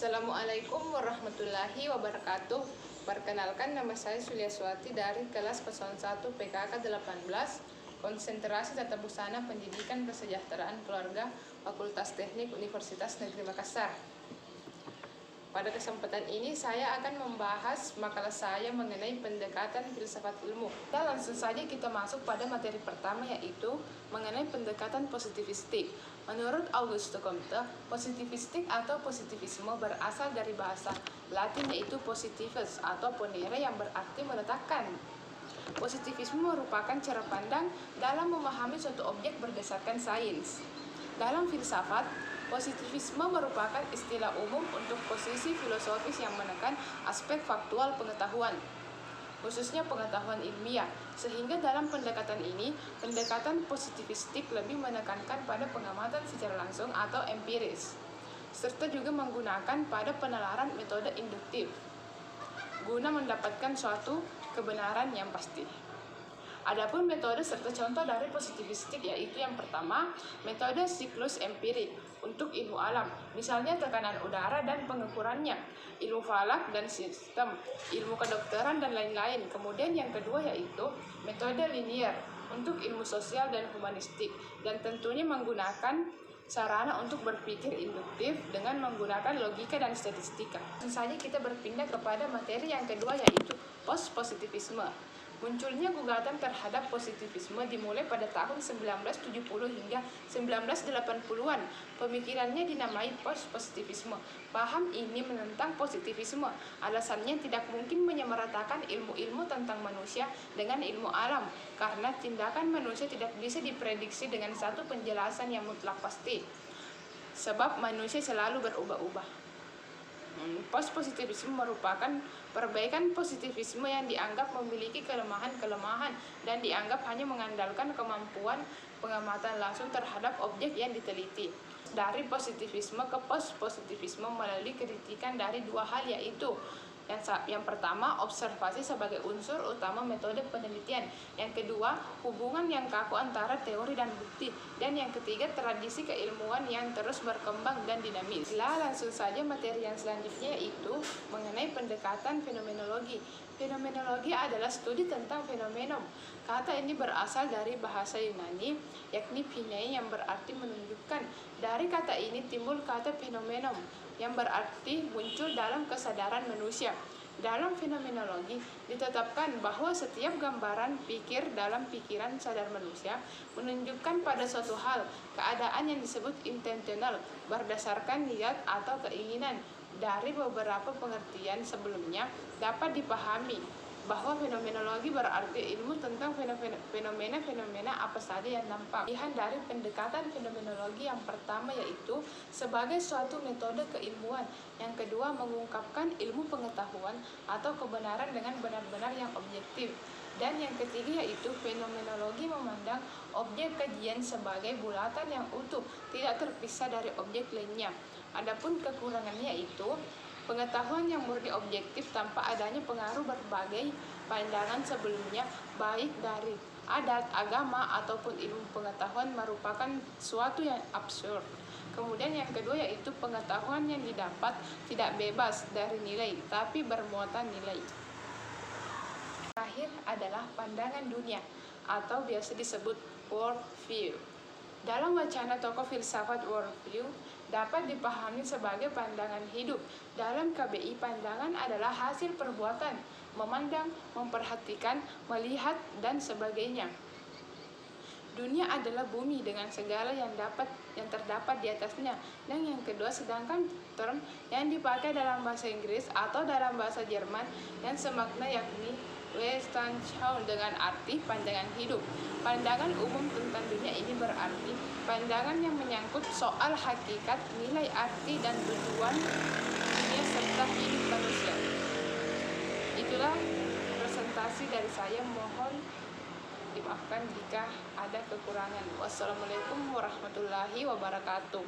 Assalamualaikum warahmatullahi wabarakatuh. Perkenalkan, nama saya Suliaswati dari kelas 01 PKK 18, konsentrasi tata busana pendidikan kesejahteraan keluarga, Fakultas Teknik Universitas Negeri Makassar. Pada kesempatan ini saya akan membahas makalah saya mengenai pendekatan filsafat ilmu. Dan langsung saja kita masuk pada materi pertama, yaitu mengenai pendekatan positivistik. Menurut Auguste Comte, positivistik atau positivisme berasal dari bahasa Latin yaitu positivus atau ponere yang berarti meletakkan. Positivisme merupakan cara pandang dalam memahami suatu objek berdasarkan sains. Dalam filsafat, positivisme merupakan istilah umum untuk posisi filosofis yang menekan aspek faktual pengetahuan, khususnya pengetahuan ilmiah, sehingga dalam pendekatan ini, pendekatan positivistik lebih menekankan pada pengamatan secara langsung atau empiris, serta juga menggunakan pada penalaran metode induktif, guna mendapatkan suatu kebenaran yang pasti. Adapun metode serta contoh dari positivistik yaitu yang pertama, metode siklus empirik untuk ilmu alam, misalnya tekanan udara dan pengukurannya, ilmu falak dan sistem, ilmu kedokteran dan lain-lain. Kemudian yang kedua yaitu metode linier untuk ilmu sosial dan humanistik, dan tentunya menggunakan sarana untuk berpikir induktif dengan menggunakan logika dan statistika. Langsung saja kita berpindah kepada materi yang kedua yaitu post-positivisme. Munculnya gugatan terhadap positivisme dimulai pada tahun 1970 hingga 1980-an. Pemikirannya dinamai post-positivisme. Paham ini menentang positivisme. Alasannya tidak mungkin menyamaratakan ilmu-ilmu tentang manusia dengan ilmu alam, karena tindakan manusia tidak bisa diprediksi dengan satu penjelasan yang mutlak pasti, sebab manusia selalu berubah-ubah. Post-positivisme merupakan perbaikan positivisme yang dianggap memiliki kelemahan-kelemahan dan dianggap hanya mengandalkan kemampuan pengamatan langsung terhadap objek yang diteliti. Dari positivisme ke post-positivisme melalui kritikan dari dua hal, yaitu yang pertama, observasi sebagai unsur utama metode penelitian. Yang kedua, hubungan yang kaku antara teori dan bukti. Dan yang ketiga, tradisi keilmuan yang terus berkembang dan dinamis. Langsung saja materi yang selanjutnya yaitu mengenai pendekatan fenomenologi. Fenomenologi adalah studi tentang fenomenon. Kata ini berasal dari bahasa Yunani, yakni phine, yang berarti menunjukkan. Dari kata ini timbul kata fenomenon, yang berarti muncul dalam kesadaran manusia. Dalam fenomenologi ditetapkan bahwa setiap gambaran pikir dalam pikiran sadar manusia menunjukkan pada suatu hal, keadaan yang disebut intensional, berdasarkan niat atau keinginan. Dari beberapa pengertian sebelumnya dapat dipahami bahwa fenomenologi berarti ilmu tentang fenomena-fenomena apa saja yang nampak. Pilihan dari pendekatan fenomenologi yang pertama yaitu sebagai suatu metode keilmuan, yang kedua mengungkapkan ilmu pengetahuan atau kebenaran dengan benar-benar yang objektif, dan yang ketiga yaitu fenomenologi memandang objek kajian sebagai bulatan yang utuh, tidak terpisah dari objek lainnya. Adapun kekurangannya itu pengetahuan yang murni objektif tanpa adanya pengaruh berbagai pandangan sebelumnya, baik dari adat, agama, ataupun ilmu pengetahuan, merupakan suatu yang absurd. Kemudian yang kedua yaitu pengetahuan yang didapat tidak bebas dari nilai, tapi bermuatan nilai. Terakhir adalah pandangan dunia, atau biasa disebut world view. Dalam wacana tokoh filsafat worldview dapat dipahami sebagai pandangan hidup. Dalam KBI, pandangan adalah hasil perbuatan, memandang, memperhatikan, melihat, dan sebagainya. Dunia adalah bumi dengan segala yang terdapat di atasnya. Dan yang kedua, sedangkan term yang dipakai dalam bahasa Inggris atau dalam bahasa Jerman yang semakna yakni Weltanschauung dengan arti pandangan hidup. Pandangan umum tentang dunia ini berarti pandangan yang menyangkut soal hakikat, nilai arti, dan tujuan dunia serta hidup manusia. Itulah presentasi dari saya, mohon dimaafkan jika ada kekurangan. Wassalamualaikum warahmatullahi wabarakatuh.